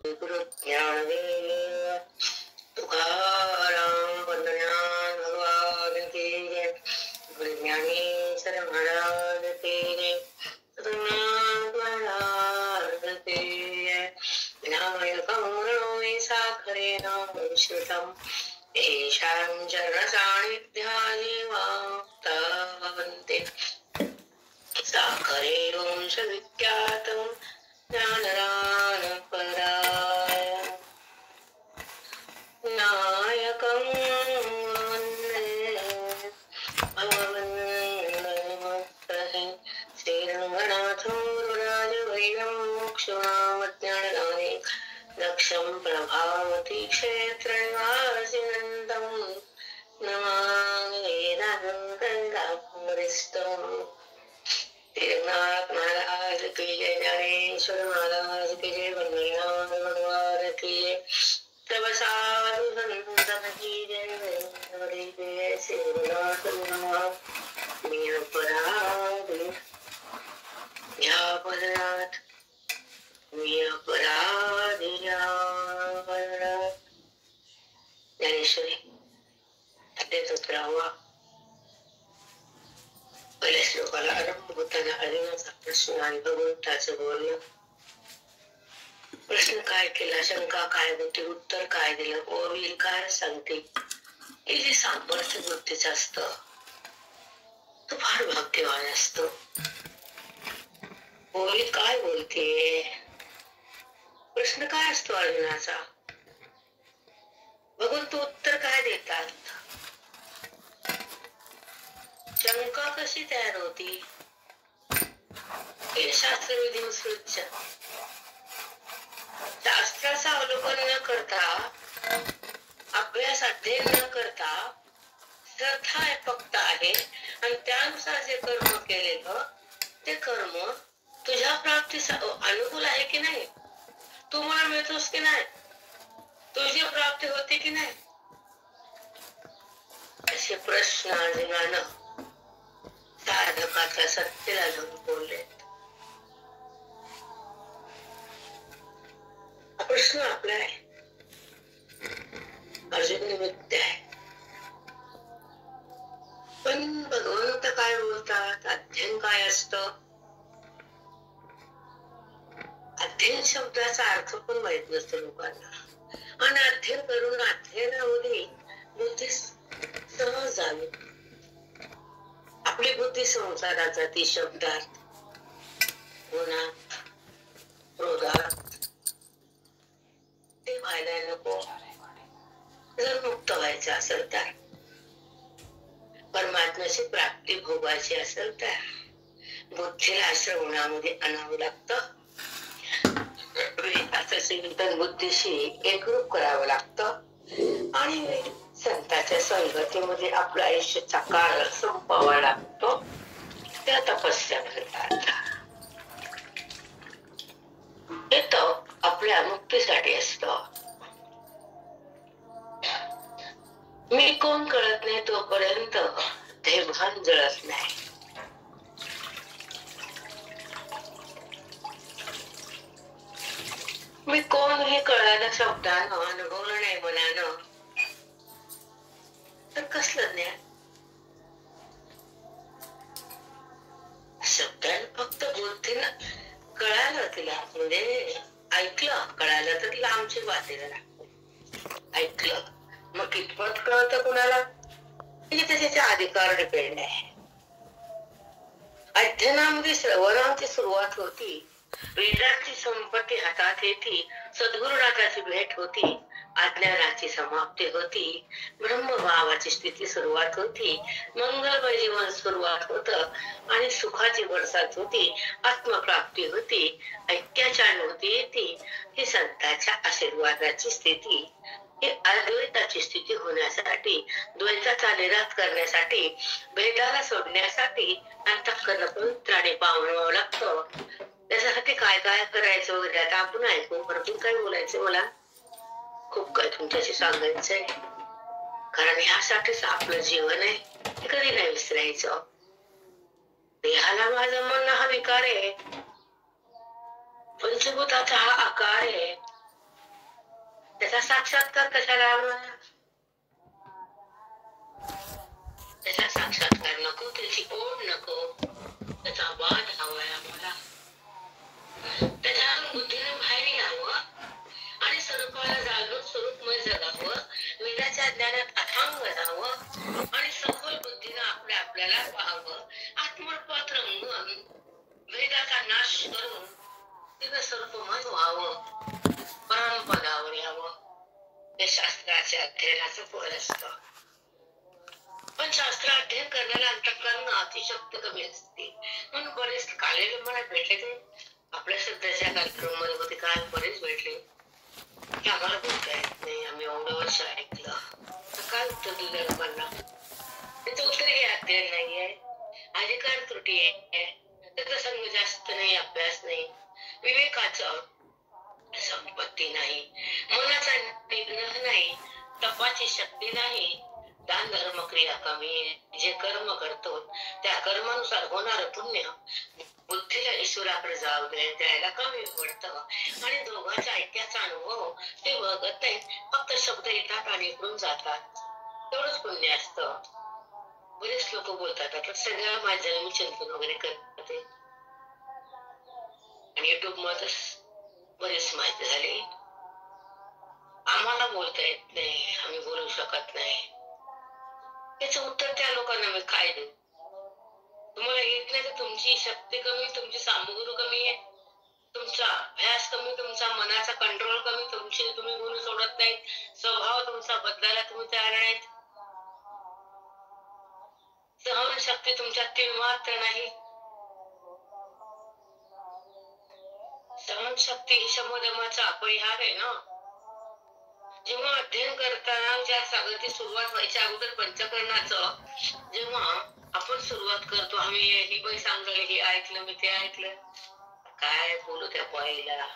गुरु ज्ञानदेव तुकाराम वंदना भगवान की जय। गुरु ज्ञानेश्वर महाराज की जय। सद्गुरुनाथ महाराज की जय। विनायकं गणोमि साखरेण श्रुतं येषां चरणसान्निध्यादिवाप्तवन्ते साखरे वंशविख्यातं ज्ञानदानपराय नायकं वन्दे भगवन्नमस्तहे श्रीरङ्गनाथं गुरुराजवैनं मोक्षमामज्ञानदाने दक्षं प्रभावती क्षेत्रनिवासिनं नमामि वेदान्तं तिरुनाथ महाराज की जय। ज्ञानेश्वर महाराज की जय। वंदना भगवान की जय। तब साधु संतन की जय। जय श्री गुरुनाथ महाराज अपराध पदनाथ अपराध ज्ञानेश्वरी अध्याय 17 पहिल्या श्लोकाला आरंभ होताना अर्जुनाचा प्रश्न आणि भगवंताचं बोलणं. प्रश्न काय केला, शंका काय होती, उत्तर काय दिलं, ओवील काय सांगते, हे जे सामर्थ्य बुद्धीचं असतं तो फार भाग्यवान असतो. ओवील काय बोलते, प्रश्न काय असतो अर्जुनाचा, भगवंत उत्तर काय देतात, शंका कशी तयार होती, हे शास्त्रविधी सृष्ट. शास्त्राचा अवलोकन न करता, अभ्यास अध्ययन न करता, श्रद्धा फक्त आहे आणि त्यानुसार जे कर्म केलेलं ते कर्म तुझ्या प्राप्तीस अनुकूल आहे की नाही, तू मला मिळतोस की नाही, तुझी प्राप्ती होते की नाही, असे प्रश्न अर्जुनानं साधकाच्या सत्तेला जाऊन बोलले. हा प्रश्न आपला आहे, अर्जुन निमित्त आहे. पण भगवंत काय बोलतात, अध्ययन काय असतं, अध्ययन शब्दाचा अर्थ पण माहित नसतो लोकांना. आणि अध्ययन करून अध्ययनामध्ये बुद्धी सहज जावी. आपली बुद्धी संसारात जाती, शब्दात, गुणात, क्रोधात. ते व्हायला नको. जर मुक्त व्हायचं असेल तर, परमात्म्याची प्राप्ती भोगायची असेल तर बुद्धीला श्रवणामध्ये आणावं लागतं. वेदाचं चिंतन बुद्धीशी एकरूप करावं लागतं आणि संतांच्या संगतीमध्ये आपलं आयुष्याचा काळ संपवावा लागतो. त्या तपस्या करतात. हे तप आपल्या मुक्तीसाठी असतं. मी कोण कळत नाही तोपर्यंत ते भान जळत नाही. मी कोण हे कळालं शब्दानं, अनुभवलं नाही मनानं, तर कसलं ज्ञान. शब्दानं फक्त बुद्धीनं कळालं, तिला म्हणजे ऐकलं, कळालं तर लांबची बात ऐकलं. मग कितपत कळतं कुणाला, हे त्याच्या अधिकार डिपेंड आहे. अध्ययनामध्ये श्रवणाची सुरुवात होती, वेदाची संपत्ती हातात येते, सद्गुरुनाथाची भेट होती, अज्ञानाची समाप्ती होती, ब्रह्मभावाची स्थिती सुरुवात होती, मंगलमय जीवन सुरुवात होत आणि सुखाची बरसात होती, आत्मप्राप्ती होती, ऐक्याची अनुभूती येते. ही संतांच्या आशीर्वादाची स्थिती. ही अद्वैताची स्थिती होण्यासाठी, द्वैताचा निराश करण्यासाठी, भेदाला सोडण्यासाठी अंतःकरण पवित्र आणि पावनवावं लागतं. त्याच्यासाठी काय काय करायचं वगैरे आता आपण ऐकू. भरपूर काय बोलायचं, मला खूप काय तुमच्याशी सांगायचंय, कारण ह्यासाठीच आपलं जीवन आहे. हे कधी नाही विसरायचं. देहाला माझं म्हणणं हा विकार आहे, पंचभूताचा हा आकार आहे, साक्षात्कार कशाला हवा? त्याचा साक्षात्कार नको, त्याची ओढ नको, त्याचा वाद हवाय आम्हाला. त्याच्यातून बुद्धीने बाहेर यावं आणि स्वरूपाला जाणून स्वरूपमय जगावं, वेदाच्या ज्ञानात अथांग जावं आणि सखोल बुद्धीने आपल्याला पाहावं. आत्मरूपात रंगून वेदाचा नाश करून तिथं स्वरूपमय व्हावं, परमपदावर यावं. हे शास्त्राच्या अध्ययनाचं फळ असतं. पण शास्त्र अध्ययन करण्याला अंतःकरण अतिशक्त कमी असते. म्हणून बरेच कालेले मला भेटले, ते आपल्या सध्याच्या कार्यक्रमामध्ये होते, काल बरेच भेटले की आम्हाला बोलता येत नाही, आम्ही एवढं वर्ष ऐकलं. तर काय उत्तर दिलं लोकांना? त्याचं उत्तर हे अध्ययन नाहीये, अधिकार त्रुटी आहे, त्याचा संग जास्त नाही, अभ्यास नाही, विवेकाचं संपत्ती नाही, मनाचा निग्रह नाही, तपाची शक्ती नाही, दान धर्म क्रिया कमी, जे कर्म करतो त्या कर्मानुसार होणार पुण्य बुद्धीला ईश्वराकडे जाऊ दे द्यायला कमी पडतं आणि दोघांच्या ऐक्याचा अनुभव ते बघत नाही, फक्त शब्द येतात आणि इकडून जातात, तेवढंच पुण्य असतं. बरेच लोक बोलतात आता सगळ्या माझ्या मी चिंतन वगैरे करते आणि युट्यूब मध्ये बरीच माहिती झाली. आम्हाला बोलता येत नाही, आम्ही बोलू शकत नाही. याचं उत्तर त्या लोकांना मी काय देऊ? तुम्हाला येत नाही तर तुमची शक्ती कमी, तुमची सामुग्री कमी आहे, तुमचा अभ्यास कमी, तुमचा मनाचा कंट्रोल कमी, तुम्ही गुण सोडत नाहीत, स्वभाव तुमचा बदलायला तुम्ही तयार नाहीत, सहन शक्ती तुमच्यात ती मात्र नाही. सहन शक्ती ही शमोदमाचा अपरिहार आहे ना. जेव्हा अध्ययन करताना ज्या सागरची सुरुवात व्हायच्या अगोदर पंचकरणाचं जेव्हा आपण सुरुवात करतो, आम्ही ही बाई सांगली, हे ऐकलं, मी ते ऐकलं, काय बोलू त्या बाईला?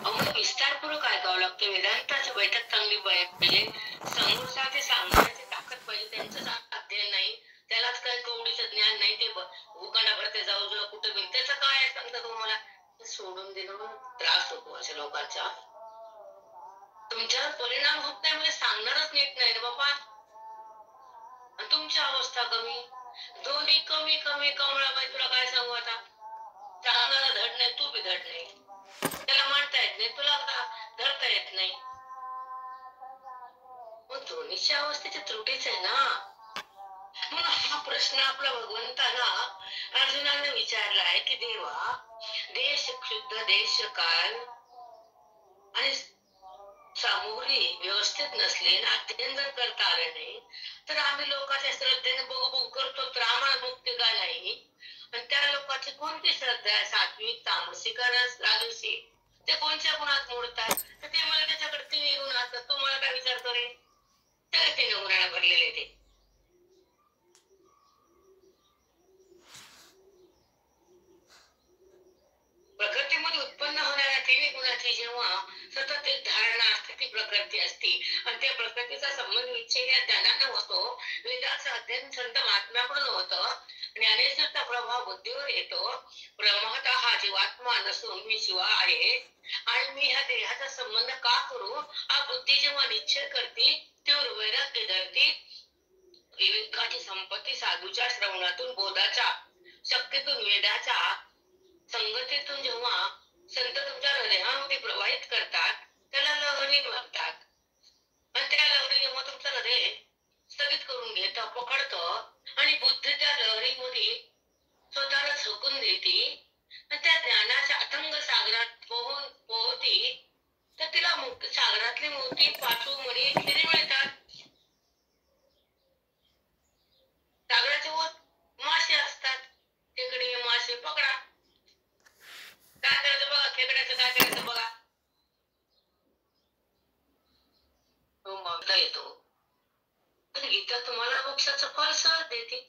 मग विस्तारपूर्वक ऐकावं लागतं. वेदांताची बैठक चांगली पाहिजे, समोरचा ते सांगण्याची ताकद पाहिजे. त्यांचं अध्ययन नाही, त्यालाच काय कवडीचं ज्ञान नाही, ते भूखंडाभर ते जाऊ जाऊ कुठे बिन त्याचं काय सांगता तुम्हाला? सोडून देणं त्रास होतो अशा लोकांचा. तुमच्यावर परिणाम होत नाही म्हणजे सांगणारच नीट नाही रे बाबा. तुमची अवस्था कमी, दोन्ही कमी कमी कमळा बाई, तुला काय सांगू आता? सांगणारा धड नाही, तू बी धड नाही, त्याला म्हणता येत नाही, तुला धरता येत नाही. मग दोन्हीच्या अवस्थेची त्रुटीच आहे ना. म्हणून हा प्रश्न आपला भगवंताला अर्जुनाने विचारला आहे की देवा, देश क्षुद्ध, देश काल आणि सामुग्री व्यवस्थित नसली, अध्ययन जर करता आलं नाही तर आम्ही लोकांच्या श्रद्धेने बघू करतो, तर आम्हाला मुक्ती का नाही? आणि त्या लोकांची कोणती श्रद्धा आहे? सात्विक, तामसी का राजसी? ते कोणत्या गुणात मोडतात? तर ते मला त्याच्याकडे 3 गुण असतात. तू मला काय विचारतो रे? त्याला 3 गुणाने भरलेले ते. प्रकृतीमध्ये उत्पन्न होणाऱ्या 3 गुणाची जेव्हा सतत एक धारणा असते, ती प्रकृती असते आणि त्या प्रकृतीचा संबंध विच्छेद ज्ञानानं होतो. वेदाचं अध्ययन संत महात्म्याकडून होतं, ज्ञानेश्वरचा प्रभाव बुद्धीवर येतो. ब्रह्मता हा जीवात्मा नसून मी शिवा आहे आणि मी ह्या देहाचा संबंध का करू? हा बुद्धी जेव्हा निश्चय करते तेव्हा वैराग्य धरते. विवेकाची संपत्ती साधूच्या श्रवणातून, बोधाच्या शक्तीतून, वेदाच्या संगतीतून जेव्हा संत तुमच्या हृदयामध्ये प्रवाहित करतात त्याला लहरी म्हणतात. आणि त्या लहरी जेव्हा तुमचं हृदय स्थगित करून घेतं, पकडतं आणि बुद्धी त्या लहरीमध्ये स्वतःला झोकून देते आणि त्या ज्ञानाच्या अथंग सागरात पोहती, तर तिला सागरातली मोती, पाचू, मणी, खिरी मिळतात. सागराचे वर मासे असतात, खेकडे, मासे पकडा. काय करायचं बघा, खेकड्याचं काय करायचं बघा. तो मागता येतो तर गीता तुम्हाला मोक्षाचं फळ सहज देते.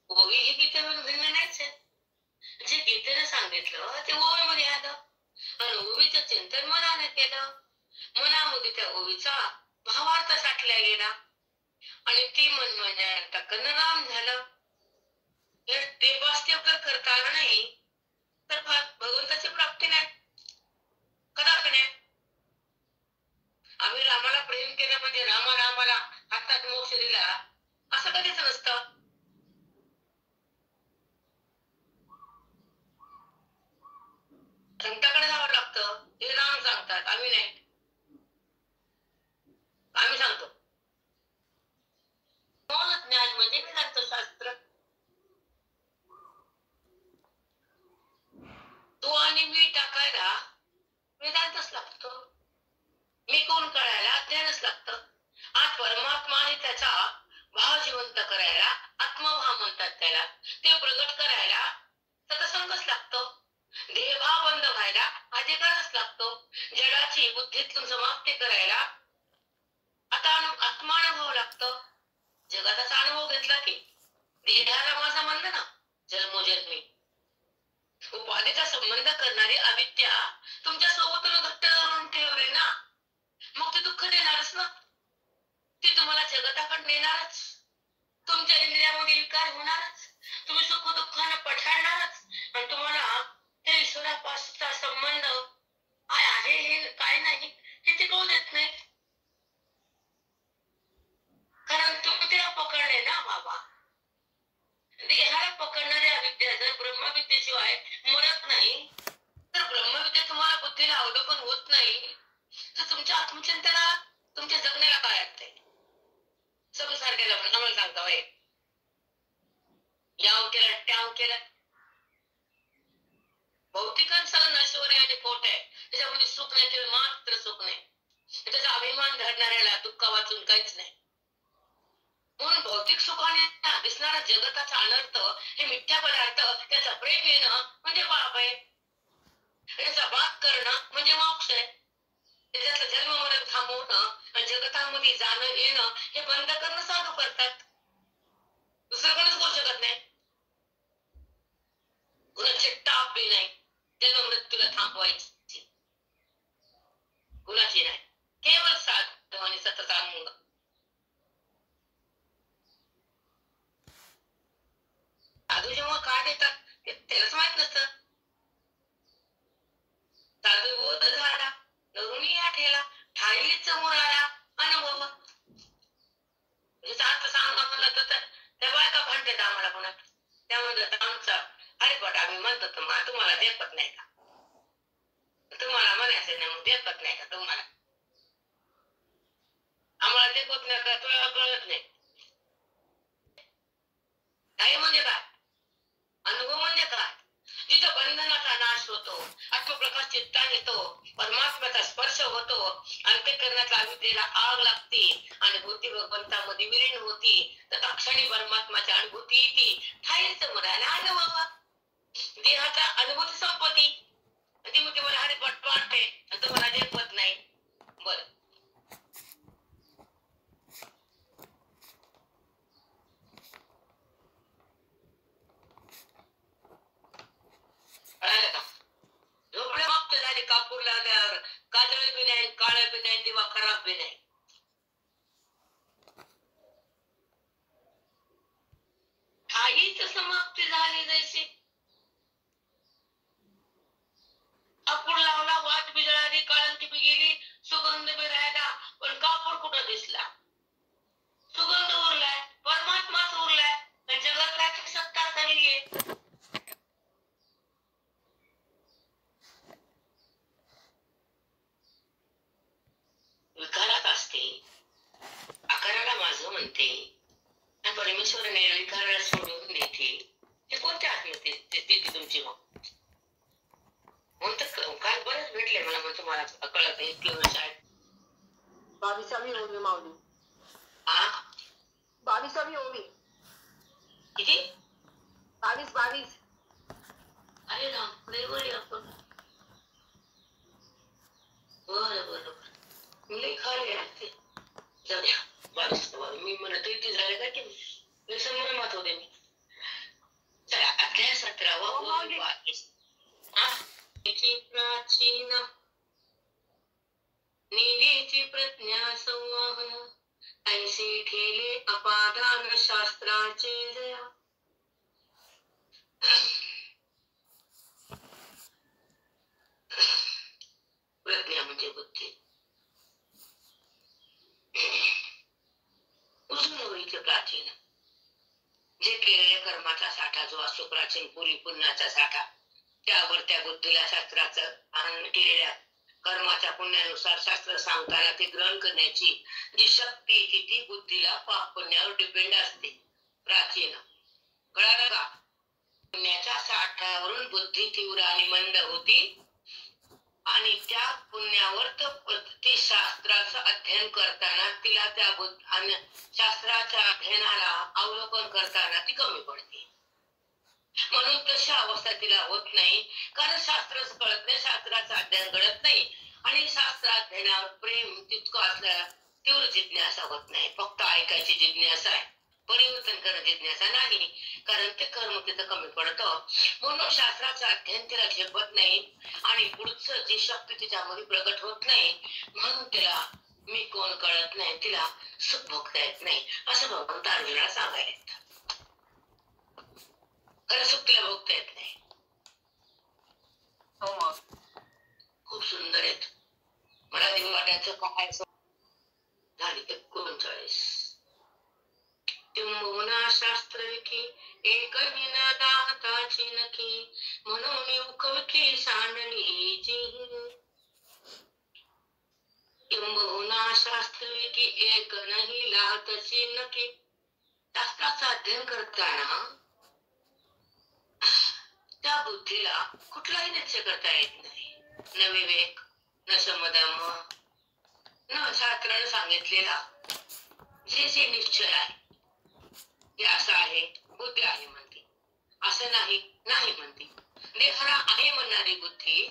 ओवी ही गीतेवर भिन्न नाहीच आहे. जे गीतेने सांगितलं ते ओवीमध्ये आलं आणि ओवीचं चिंतन मनाने केलं, मनामध्ये त्या ओवीचा भावार्थ साठला गेला आणि ती मन म्हणजे टक्कन राम झालं. ते वास्तव करता आलं नाही तर भगवंताची प्राप्ती नाही, कदापि शरीरा असं कधीच नसतं. संताकडे जावं लागतं. हे राम सांगतात, आम्ही नाही. आम्ही सांगतो ज्ञान म्हणजे वेदांत शास्त्र. तो आणि मी टाकायला वेदांतच लागतो. मी कोण कळायला अज्ञानच लागतं. आज परमात्मा आणि त्याचा भाव जिवंत करायला आत्मभाव म्हणतात त्याला. ते प्रगट करायला सत्संगच लागतो. देहभाव बंद व्हायला अधिकारच लागतो. जडाची बुद्धीतून समाप्ती करायला आता आत्मानुभव लागतो. जगाचा अनुभव घेतला की देहाला माझा म्हणलं ना जन्मोजन्मी उपाधीचा संबंध करणारी अविद्या तुमच्या सोबतून घट्ट धरून ठेवली ना, मग ते दुःख देणारच ना. ते तुम्हाला जगताकडे नेणारच. तुमच्या इंद्रियामध्ये विकार होणारच. तुम्ही सुख दुःखानं पठाणणारच. आणि तुम्हाला त्या ईश्वरापासूनचा संबंध काय आहे हे काय नाही हे ते कळू देत नाही. कारण तुम्ही त्याला पकडले ना बाबा. देहाला पकडणाऱ्या अविद्या जर ब्रह्मविद्येशिवाय मरत नाही, तर ब्रह्मविद्या तुम्हाला बुद्धीला अवलंबून होत नाही, तर तुमच्या आत्मचिंतनाला तुमच्या जगण्याला काय अर्थ? समसारख्याला आम्हाला सांगता बाई याव केलं त्याव केलं. भौतिकांसह नश्वर आणि खोट आहे. त्याच्यामध्ये सुख नाही ते मात्र सुख नाही. त्याचा अभिमान धरणाऱ्याला दुःख वाचून काहीच नाही. म्हणून भौतिक सुखाने दिसणारा जगताचा अनर्थ हे मिथ्या पदार्थ त्याचा प्रेम येणं म्हणजे पाप आहे. त्याचा बात करणं म्हणजे मोक्ष आहे. त्याच्यातलं जन्म मरण थांबवणं आणि जगतामध्ये जाणं येणं हे बंद करणं साधू करतात. दुसरं कोणीच करू शकत नाही. कुणाची टाप बी नाही. जन्म मृत्यूला थांबवायची कुणाची नाही. केवळ साधू आणि सततांग. साधू जेव्हा का देतात त्यालाच माहित नसतं. साधू बोध झाला नरुणी आठेला ठाई समोर आला अनुभव. अर्थ सांगा म्हणलं तर त्या बायका भांडतात आम्हाला कोणा. त्यामध्ये आमचा हरिपट आम्ही म्हणतो तुम्हाला देखत नाही का? तुम्हाला म्हणायचं नाही मग देखत नाही का तुम्हाला? आम्हाला देखत नाही का तुला कळत नाही. ठाई म्हणजे काय? अनुभव म्हणजे काय? जिथं बंधनाचा नाश होतो, आत्मप्रकाश चित्तान येतो, परमात्म्याचा स्पर्श होतो, अंतःकरणाच्या अविद्येला आग लागते, अनुभूती भगवंतामध्ये विलीन होती, तर क्षणी परमात्माची अनुभूती येते. ठाईच म्हणायला अनुभव. देहाचा अनुभूती संपत्ती. ती म्हणते मला हरिपट वाटते आणि तुम्हाला देखत नाही. बरं झोपडे मागत झाली कापूर लागल्यावर काजळ बी नाही काळ बी नाही दिवा खराब बी नाही. ठाईच समाप्ती झाली जैसे. कापूर लावला वाट बी जळाली काळंती बी गेली सुगंध बी राहिला पण कापूर कुठं दिसला? सुगंध उरलाय परमात्माच उरलाय आणि जगताची सत्ता चाललीये. विकारात असते आकाराला माझं म्हणते आणि परमेश्वर निर्विकाराला सोडून देते. हे कोणत्या स्थिती तुमची? मग म्हणतं काल बरेच भेटले मला मग तुम्हाला कळत नाही इतके वर्ष आहेत. 22वी ओवी माऊली. 22वी ओवी. किती? 22. अरे राम पुढे वळी आपण. बरं मी खाली असते जाऊ द्या. 22 मी म्हणत इथे झाले का की संभ्रमात होते मी. चला अध्याय 17 प्राचीन निधीची प्रज्ञा संवाहन ऐशी ठेले अपादान शास्त्राचे जया. प्रज्ञा म्हणजे बुद्धी. उजून असतो प्राचीन पूर्वी पुण्याचा साठा. त्यावर त्या बुद्धीला शास्त्राचं आणि केलेल्या कर्माच्या पुण्यानुसार शास्त्र सांगताना ते ग्रहण करण्याची जी शक्ती ती बुद्धीला पाप पुण्यावर डिपेंड असते. प्राचीन कळालं का? पुण्याच्या साठ्यावरून बुद्धी तीव्र आणि मंद होती आणि त्या पुण्यावर ते शास्त्राचं अध्ययन करताना तिला त्या आणि शास्त्राच्या अध्ययनाला अवलोकन करताना ती कमी पडते. म्हणून तशी अवस्था तिला होत नाही, कारण शास्त्रच कळत नाही, शास्त्राचं अध्ययन कळत नाही आणि शास्त्राध्ययनावर प्रेम तितकं असल्या तीव्र जिज्ञासा होत नाही. फक्त ऐकायची जिज्ञासा आहे, परिवर्तन करणं जिज्ञासा नाही, कारण ते कर्म तिथं कमी पडतं. म्हणून शास्त्राचं अध्ययन तिला झेपत नाही आणि पुढचं जी शक्ती तिच्यामध्ये प्रगट होत नाही, म्हणून तिला मी कोण कळत नाही, तिला सुख भोगता येत नाही, असं भगवंत अर्जुनाला सांगायला येतं. खरं सुख तिला भोगता येत नाही. खूप सुंदर आहेत. मला ते वाटायचं काय झाली 39. तुमना शास्त्र की एकही न दाताची नकी, म्हणून उखवकी सांडणीची. तुमना शास्त्र की एक नाही लाहतची नकी. शास्त्राचं अध्ययन करताना त्या बुद्धीला कुठलाही निश्चय करता येत नाही. न विवेक, न समदम, न शास्त्रानं सांगितलेला जे जे निश्चय आहे हे असं आहे, बुद्धी आहे म्हणते, असं नाही नाही म्हणते. देहाला आहे म्हणणारी बुद्धी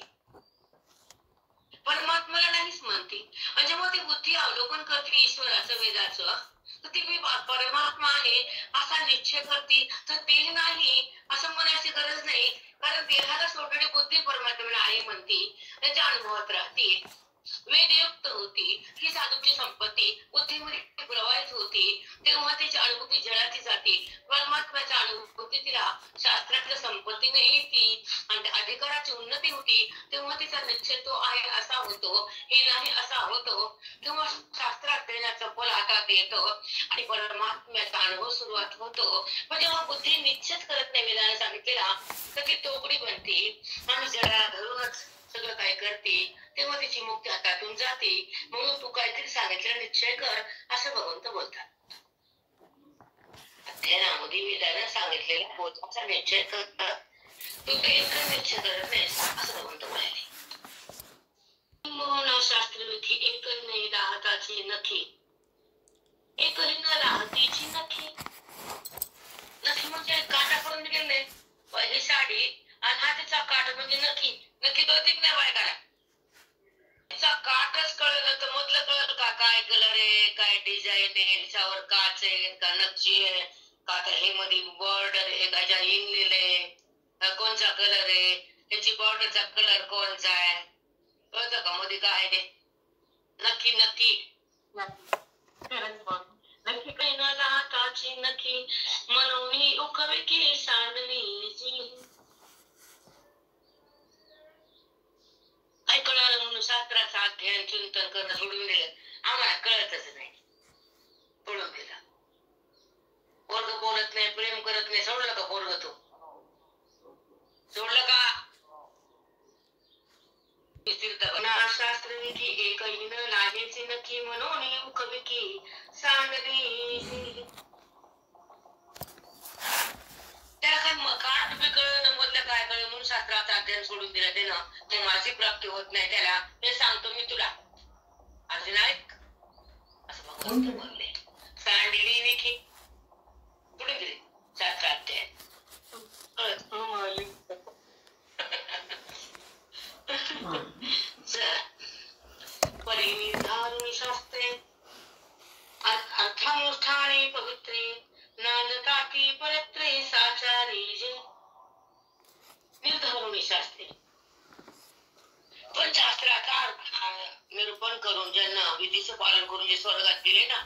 परमात्म्याला नाहीच म्हणते. आणि जेव्हा ती बुद्धी अवलोकन करते ईश्वराचं वेदाचं, तर ती मी परमात्मा आहे असा निश्चय करते, तर ते नाही असं म्हणायची गरज नाही, कारण देहाला सोडणारी बुद्धी परमात्म्याला आहे म्हणते, त्याच्या अनुभवात राहते, वेदयुक्त होती, ही साधूची संपत्ती बुद्धीमध्ये प्रवाहित होती, तेव्हा तिची अनुभूती जळाती जाते. परमात्म्याच्या अनुभूती तिला शास्त्रातल्या संपत्तीने येते आणि अधिकाराची उन्नती होती, तेव्हा तिचा निश्चय तो आहे असा होतो, हे नाही असा होतो. तेव्हा शास्त्राध्ययनाचं फल हातात येतं आणि परमात्म्याचा अनुभव सुरुवात होतो. पण जेव्हा बुद्धी निश्चित करत नाही वेदाने सांगितलेला, तर ती तोकडी बनते आणि जरा धरूनच सगळं काय करते, तेव्हा तिची मुक्ती हातातून जाते. म्हणून तू काहीतरी सांगितलं निश्चय कर असं भगवंत बोलतात. अध्ययनामध्ये वेदाने सांगितलेल्या बोधाचा निश्चय कर, तू काही निश्चय करत नाहीस असं भगवंत म्हणाले. शास्त्र विधी एकही नाही राहताची नखी, एकही न राहतीची नखी. नखी म्हणजे काटा करून दिले नाही, पहिली साडी आणि हातीचा काठ म्हणजे नखी. नक्की कळते की नाही बायकाला? तिचा काठच कळलं तर मधलं कळलं का काय कलर आहे, काय डिझाईन आहे, हिच्यावर काच आहे का नक्षी आहे का, हे मध्ये बॉर्डर आहे का, ज्या इंगलेलं आहे, कोणचा कलर आहे, त्याची बॉर्डरचा कलर कोणचा आहे, कळतं का मध्ये काय आहे ते? नक्की नक्की नक्की काही न राहताची नक्की, म्हणून उखवे की सांडणीची. काय कळालं म्हणून शास्त्राचं अध्ययन चिंतन करणं सोडून दिलं. आम्हाला कळतच नाही, सोडून दिलं. पोरग बोलत नाही, प्रेम करत नाही, सोडलं का पोरग? तो सोडलं का? शास्त्र विधी एकही न लागेची नक्की, म्हणून उखविकी सांडली. त्याला काय काठ बी कळलं मधलं काय कळलं म्हणून शास्त्राचं अध्ययन सोडून दिलं त्यानं. मग माझी प्राप्ती होत नाही त्याला, हे सांगतो मी तुला अर्जुन, ऐक असं भगवंत बोलले. सांडली विखी कुठे गेली शास्त्राध्ययन? परिनिधारुणी शास्त्रे अर्थानुष्ठाने पवित्रे, नांदताकी परत्रे साचारी जे. निर्धारुणी शास्त्रे पण शास्त्राचा निरूपण करून ज्यांना विधीचं पालन करून जे स्वर्गात गेले ना,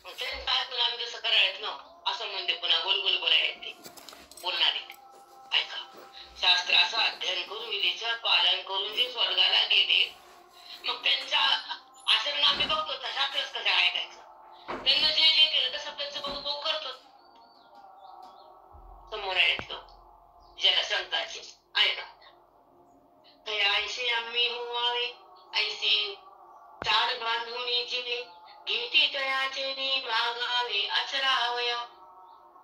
त्यांनी काय पुन्हा आम्ही कसं करायचं ना असं म्हणते, पुन्हा गोलगोल बोलायला ते बोलणारे. ऐका, शास्त्राचं अध्ययन करून विधीचं पालन करून जे स्वर्गाला गेले, मग त्यांचा आचरण आम्ही बघतो, शास्त्रच कसं ऐकायचं, त्यांना जे जे केलं तसं त्यांचं बघू करतो. समोर आहे तो ज्याला शंकाचे ऐका. ऐसे आम्ही होवावे ऐसे चाड बांधून जिने घेती तयाचे मागावे अचरावया.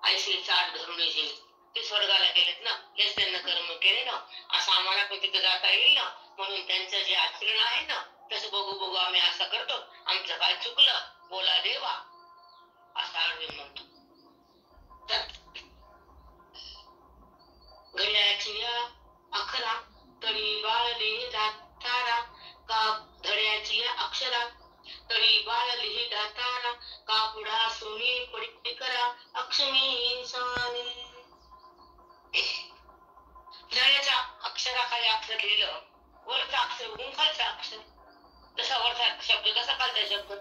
ऐसे चाड धरून जिने ते स्वर्गाला गेलेत ना, हेच त्यांना कर्म केले ना, असं आम्हाला पण तिथं जाता येईल ना, म्हणून त्यांचं जे आचरण आहे ना तसं बघू बघू आम्ही असं करतो. आमचं काय चुकलं बोला देवा, असा अर्जुन म्हणतो. घड्याची अखरा तरी बाळले दातारा का, धड्याची अक्षरा तरी बाळले दातारा का, पुढा सोनी पडी करा अक्षमी साने. धड्याच्या अक्षराखाली अक्षर लिहिलं, वरचा अक्षर बघून खालचा अक्षर, तसा वरचा शब्द कसा खालचा शब्द,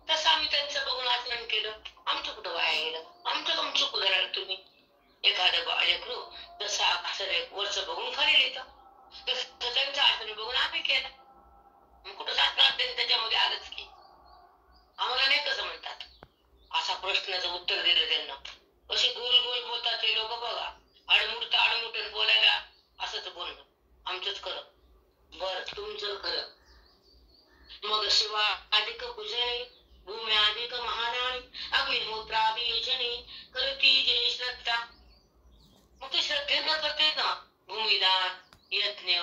तसं आम्ही त्यांचं बघून आचरण केलं. आमचं कुठं वाया गेलं, आमचं कम चूक धराल तुम्ही. एखादं बाळलेकरू जसं अक्षर वरचं बघून खाली लिहितं, तसं त्यांचं आचरण बघून आम्ही केलं. मग कुठं जात त्याच्यामध्ये आलंच की, आम्हाला नाही कसं म्हणतात. असा प्रश्नाचं उत्तर दिलं त्यांना. असे गोल गोल बोलतात ते लोक बघा, आडमुठन बोलायला असंच बोलणं. आमचंच खरं, बर तुमचं खरं. मग शिवा अधिक पूजने भूमी अधिक महाराणी अग्निहोत्राभियोजने करती जे श्रद्धा. मग ते श्रद्धेनं करते ना भूमिदान यज्ञ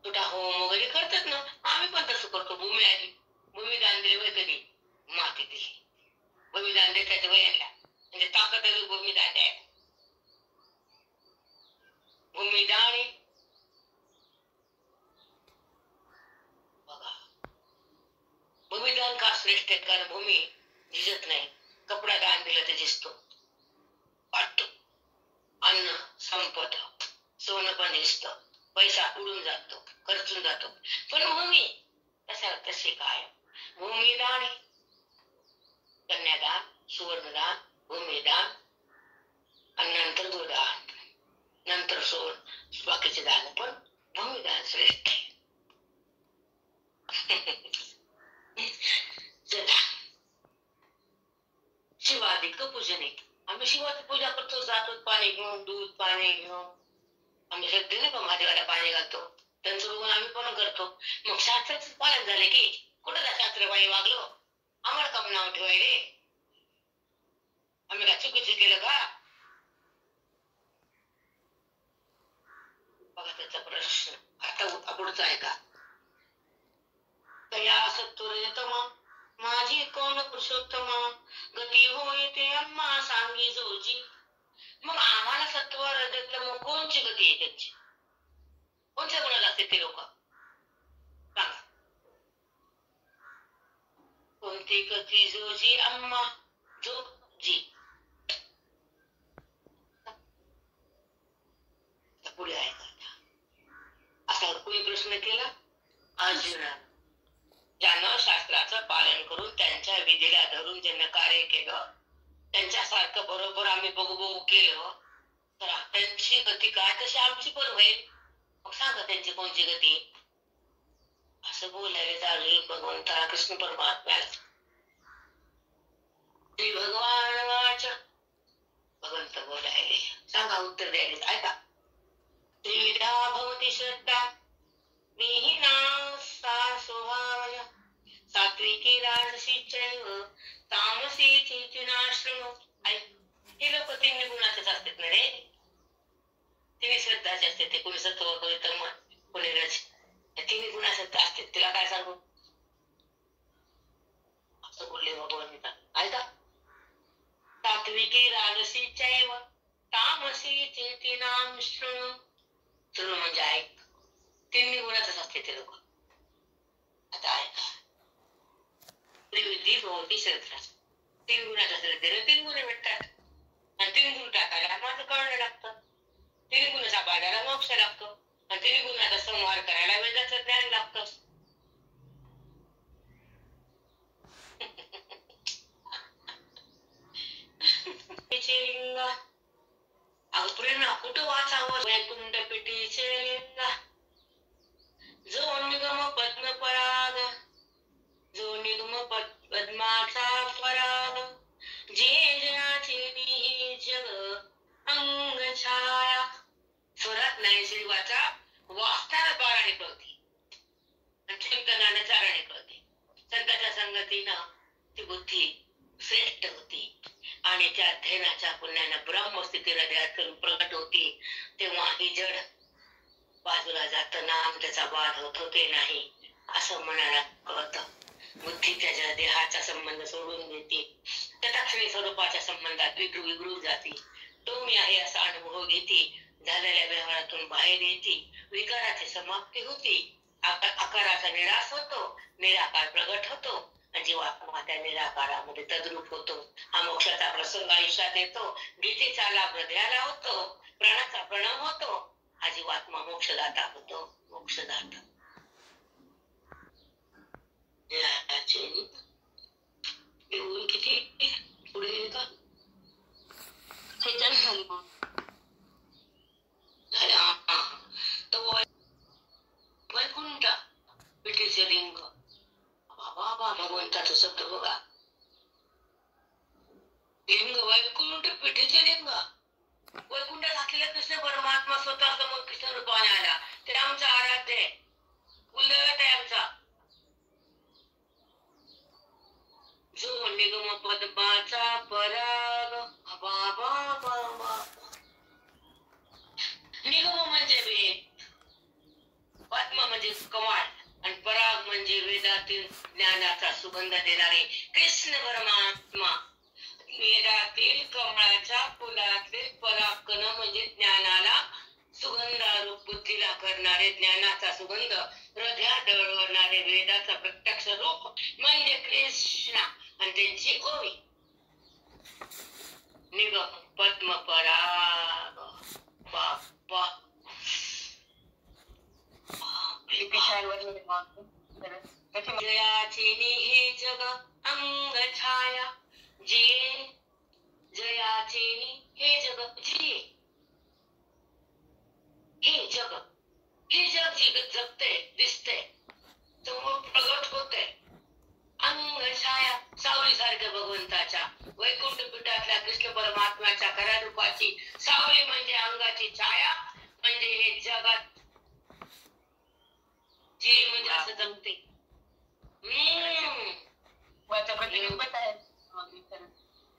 तुटा होम वगैरे करतात ना, आम्ही पण तसं करतो. भूमिदान दिले वय कधी माती दिली, भूमिदान देतात वयांना, म्हणजे ताकद भूमिदान द्यायला. भूमिदान बघा, भूमिदान का श्रेष्ठ आहे? कारण भूमी झिजत नाही. कपडा दान दिलं तर झिजतो, वाटतो. अन्न संपत, सोनं पण झिजतं, पैसा उडून जातो, खर्चून जातो. पण भूमी तसे काय? भूमिदान, कन्यादान, सुवर्णदान, भूमिदान आणि नंतर गोदान, नंतर सोन, बाकीचे दान, पण भूमिदान श्रेष्ठ आहे. चला, शिवाधिक पूजने, आम्ही शिवाची पूजा करतो, जातो पाणी घेऊन, दूध पाणी घेऊन. आम्ही श्रद्धेने पण महादेवाला पाणी घालतो, त्यांचं बघून आम्ही पण करतो. मग शास्त्राचं पालन झाले की कुठं त्या शास्त्रबाई वागलो, आम्हाला कम नाव ठेवायले? आम्ही काय चुकीचं केलं का? बघा त्याचा प्रश्न. आता पुढचा आहे का? तया सत्वरजतमा माझी कोण पुरुषोत्तमा गती होय ते अम्मा सांगी जोजी. मग आम्हाला सत्व रजतम कोणची गती आहे? त्यांची कोणत्या गुणात असते ते लोक सांगा? कोणती गती? जोजी अम्मा जोजी. पुढे आहे का? असा कोणी प्रश्न केला? अर्जुना. ज्यानं शास्त्राचं पालन करून त्यांच्या विधीला धरून ज्यांना कार्य केलं, त्यांच्यासारखं बरोबर आम्ही बघू केलं तर त्यांची गती काय तशी आमची पण होईल. मग सांगा त्यांची कोणची गती? असं बोलायला अर्जुन भगवंता कृष्ण परमात्म्याला. श्री भगवान वाच, भगवंत बोलायले, सांगा उत्तर द्यायला. ऐका. त्रिविधा भवती श्रद्धा विहीना सा स्वभावज सात्विकी राजसी चैव तामसी चितिनाश्रम. हे लोक 3 गुणाचेच असतात ना रे. 3 श्रद्धाचे असते ते, कोणी सत्व, कोणी तम, कोणी रज. 3 गुणाचे असतात. तिला काय सांगू? असं बोलले भगवंता. ऐका. सात्विकी राजसी चैव तामसी चितिनाम शृणु. शृणु म्हणजे ऐक. 3 गुणाचेच असते ते लोक. आता ऐका. त्रिविधी भवती श्रद्धा. 3 गुणाच्या श्रद्धेने 3 गुण भेटतात. आणि 3 गुण टाकायला माझं कळणं लागतं. 3 गुणाचा बाजारा मोक्ष लागतो. आणि 3 गुणाचा संहार करायला वेदाचं ज्ञान लागतं. प्रेरणा कुठं वाचावं? वैकुंठ पिटीचे लिंगा जो निगम पद्म पराग, जो निगम पद्माचा पराग जे जनाचे जग अंग छाया. पद्धतीनं ती बुद्धी श्रेष्ठ होती आणि त्या अध्ययनाच्या पुण्यानं ब्रह्मस्थिती हृदयातून प्रकट होती. तेव्हा ही जड बाजूला जाताना त्याचा वाद होत होते नाही असं मनाला कळतं. बुद्धी त्याच्या देहाचा संबंध सोडून देते, तत्क्षणी स्वरूपाच्या संबंधात विगळून जाते. तो मी आहे असा अनुभव घेते, झालेल्या व्यवहारातून बाहेर येते, विकाराची समाप्ती होती, आकाराचा निराश होतो, निराकार प्रगट होतो आणि जीवात्मा त्या निराकारामध्ये तद्रूप होतो. हा मोक्षाचा प्रसंग आयुष्यात येतो, गीतेचा लाभ हृदयाला होतो, प्राणाचा प्रणव होतो, हा जीवात्मा मोक्षदाता होतो. मोक्षदाता किती पुढे का वैकुंठ पिठीचे लिंग. बाबा भगवंताचा शब्द बघा, लिंग वैकुंठ पिठीचे लिंग. वैकुंठात असलेला कृष्ण परमात्मा स्वतः समोर कृष्ण रूपाने आला. ते आमचा आराध्य आहे, कुलदैवत आहे आमचा. जो निगम पद्माचा पराग. निगम म्हणजे वेद, पद्म म्हणजे कमळ आणि पराग म्हणजे वेदातील ज्ञानाचा सुगंध देणारे कृष्ण परमात्मा. वेदातील कमळाच्या फुलातले परागकण म्हणजे ज्ञानाला सुगंधारूप बुद्धीला करणारे ज्ञानाचा सुगंध, हृदयात दळवणारे वेदाचा प्रत्यक्ष रूप म्हणजे कृष्ण आणि त्यांची ओवी. निगम पद्म पराग. बाप्पा जयाचे हे जग अंग छाया जिये. जयाचे हे जग जिये. हे जग जगते, दिसते, समोर प्रगट होते. अंग छाया सावली सारख्या भगवंताच्या वैकुंठ पीठातल्या कृष्ण परमात्म्याच्या खऱ्या रूपाची सावली म्हणजे अंगाची छाया, म्हणजे हे जगात जे म्हणजे असं जमते.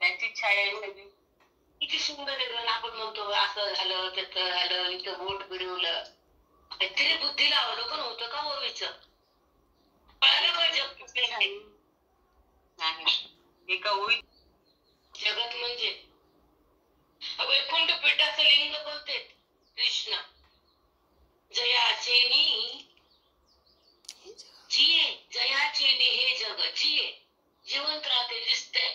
त्यांची छाया किती सुंदर आहे. आपण म्हणतो असं झालं, त्याचं झालं, इथं बोट फिरवलं, तरी बुद्धीला अवलोकन होतं का ओवीच? एका ओळीत जगत म्हणजे वैकुंठ पीठाचं लिंग बोलते कृष्ण. जयाचे जिये. जयाचे हे जग जिये, जिवंत राहते, दिसते.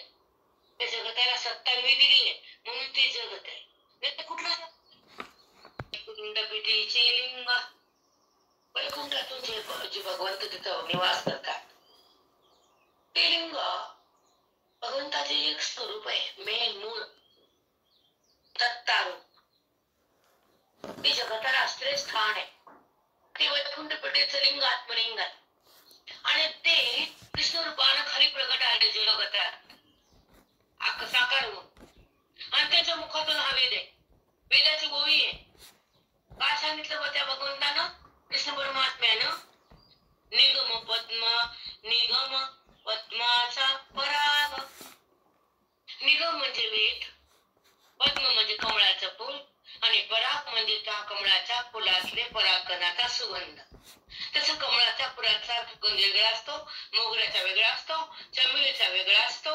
त्या जगताला सत्ता मी दिली आहे म्हणून ते जगत आहे. नाही तर कुठलं वैकुंठ पिठीचे लिंग. वैकुंठातून जे भगवंत तिथं निवास करतात ते लिंग भगवंताचे एक स्वरूप आहे, मेन मूळ तत्तारूप. ते जगताला असलेले स्थान आहे. ते वैकुंठ पिठीचं लिंग आत्मलिंग आहे आणि ते कृष्ण रूपानं खाली प्रगट आले जगतात साकार होऊन. आणि त्याच्या मुखातून हा वेद आहे, वेदाची ओवी आहे. काय सांगितलं बा त्या भगवंतानं, कृष्ण परमात्म्यानं? निगम पद्माचा पराग. निगम म्हणजे वेद, पद्म म्हणजे कमळाचं फूल आणि पराग म्हणजे त्या कमळाच्या फुलातले परागकणाचा सुगंध. तसं कमळाच्या फुलाचा सुगंध वेगळा असतो, मोगऱ्याचा वेगळा असतो, चमेलीचा वेगळा असतो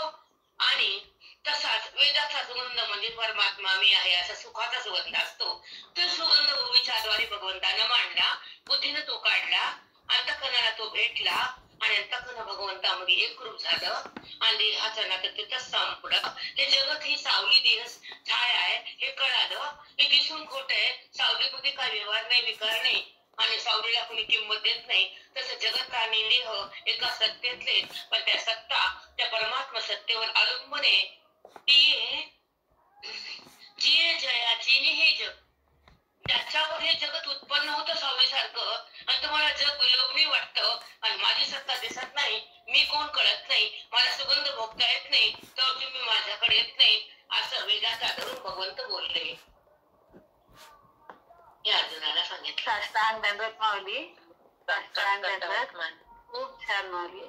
आणि तसाच वेदाचा सुगंध म्हणजे परमात्मा मी आहे असा सुखाचा सुगंध असतो. तो सुगंध ओवीच्याद्वारे भगवंतानं मांडला, बुद्धीनं तो काढला, अंतःकरणाला तो भेटला आणि अंतःकरण भगवंतामध्ये एकरूप झालं आणि देहाचं नातं तिथंच संपलं. हे जगत ही सावली देह छाया आहे हे कळालं. हे दिसून खोट आहे, सावलीमध्ये काय व्यवहार नाही, विकार नाही आणि सावलीला कोणी किंमत देत नाही. तसं जगत आणि देह एका सत्तेतले, पण त्या सत्ता त्या परमात्मा सत्तेवर अवलंबून आहे. ती जी जयाची हे जग, त्याच्यावर हे जगत उत्पन्न होतं सावलीसारखं आणि तुम्हाला जग विलोभनी वाटतं आणि माझी सत्ता दिसत नाही, मी कोण कळत नाही, मला सुगंध भोगता येत नाही, तर तुम्ही माझ्याकडे येत नाही असं वेदाचा धरून भगवंत बोलले. हे अर्जुनाला सांगितलं. साष्टांग दंडवत माऊली, साष्टांग दंडवत. खूप छान माऊली.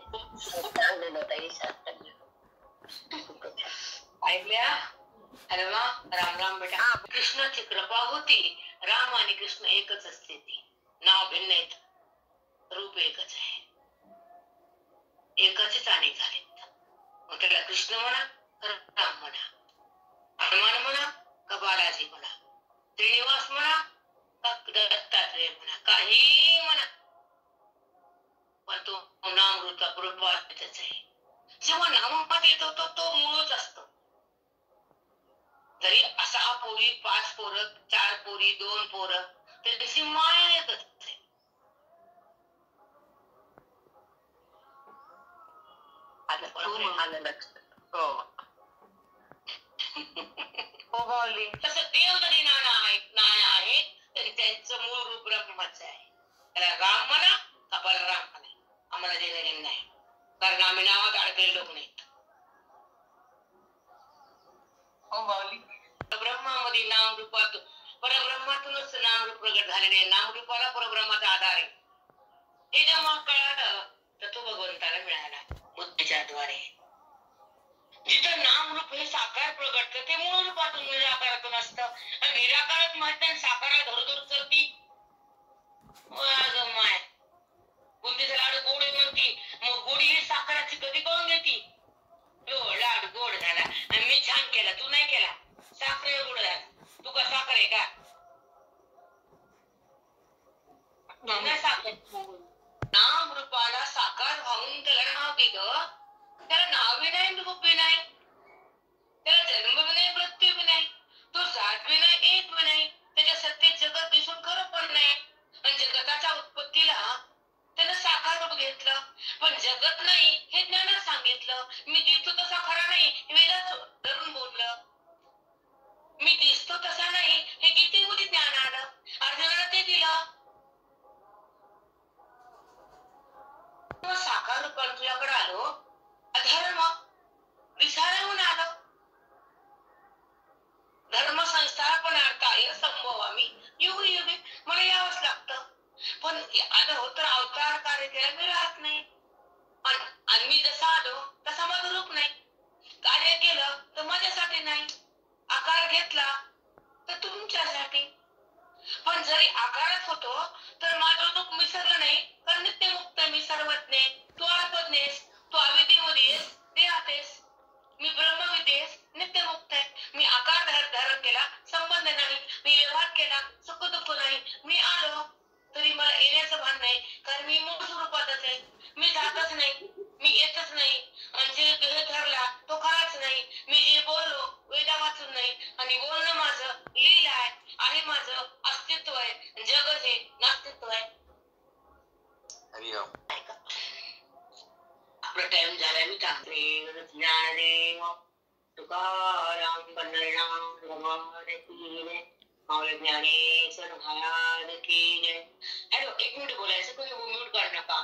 चांगलं ताई, शास्त्रज्ञ. खूपच छान. ऐकल्या? अरे वा, राम राम बेटा. कृष्णाची कृपा होती. राम आणि कृष्ण एकच असते ती. नाव भिन्न आहेत, रूप एकच आहे. एकच अनेक झालेत. मग त्याला कृष्ण म्हणा, राम म्हणा, हनुमान म्हणा, का बालाजी म्हणा, श्रीनिवास म्हणा, का दत्तात्रय म्हणा, काही म्हणा, पण तो नामृता रूपातच आहे. जेव्हा नामामध्ये येतो तो मूळच असतो. जरी 6 पोरी, 5 पोरं, 4 पोरी, 2 पोरं, त्याची माया एकच आहे. आलं लक्षात. हो हो माऊली. तसं देव जरी नाना आहे तरी त्यांचं मूळ रूप ब्रह्मच आहे. त्याला राम म्हणा का बलराम म्हणा, आम्हाला देणं नाही, कारण आम्ही नावात अडकलेले लोक नाहीत. हो माऊली. ब्रह्मामध्ये नामरूपात परब्रह्मातूनच नामरूप प्रगट झालेले आहे. नामरूपाला परब्रह्माचा आधार आहे. हे जेव्हा कळालं तर तो भगवंताला मिळाला बुद्धीच्या द्वारे. जिथं नामरूप हे साकार प्रगटतं ते मूळ रूपातून निराकारातून असतं. आणि निराकारात म्हणतात साकारात धरधर चलती. माय बुद्धीचा लाडू गोड म्हणती, मग गोडी ही साकाराची कधी कळून घेती. लाडू गोड झाला आणि मी छान केला, तू नाही केला, साखर गोड झाला, तू का साखर आहे का? नाम रूपाला साकार व्हावून त्याला नाव दिलं. त्याला नाव बी नाही, रूप बी नाही, त्याला जन्म बी नाही, मृत्यू बी नाही, तो जात बी नाही, एक बी नाही, त्याच्या सत्तेत जगत दिसून खरं पण नाही. आणि जगताच्या उत्पत्तीला त्यानं साकार रूप घेतलं. पण जगत नाही हे ज्ञानात सांगितलं. मी दिसतो तसा खरा नाही वेदात धरून बोललं. मी दिसतो तसा नाही हे गीतेमध्ये ज्ञान आलं. अर्जुनाला ते दिलं. साकार रूपाने तुझ्याकडे आलो, अधर्म विसाराहून आलो. धर्म संस्थापनार्थाय संभवामि युगे युगे, मला यावंच लागतं. पण आलो तर अवतार कार्य केला मी राहत नाही. आणि मी जसा आलो तसा माझं रूप नाही. कार्य केलं तर माझ्यासाठी नाही, आकार घेतला तर तुमच्यासाठी. पण जरी आकारात होतो तर माझं रूप मिसरलं नाही, कारण नित्यमुक्त मी सर्वज्ञ. तू आत्मज्ञेस, तू अविद्येमध्येस, देहातेस. मी ब्रह्मविद्येस नित्यमुक्त आहे. मी आकार धारण केला, संबंध नाही. मी व्यवहार केला, सुख दुःख नाही. मी आलो तरी मला येण्याचं भान नाही, कारण मी मूळ स्वरूपातच आहे. मी जातच नाही, मी येतच नाही. आणि जे देह धरला तो खराच नाही. मी जे बोललो वेदा वाचून नाही. आणि बोलणं माझं लीला आहे माझं अस्तित्व आहे. जग हे नास्तित्व आहे. आपला टाइम झाला. मी टाकले ज्ञानदेव तुकाराम पंढरीनाथ भगवान की जय. माऊली ज्ञानेश्वर महाराज की जय. हॅलो, 1 मिनिट बोलायचं, कोणी म्यूट काढू नका.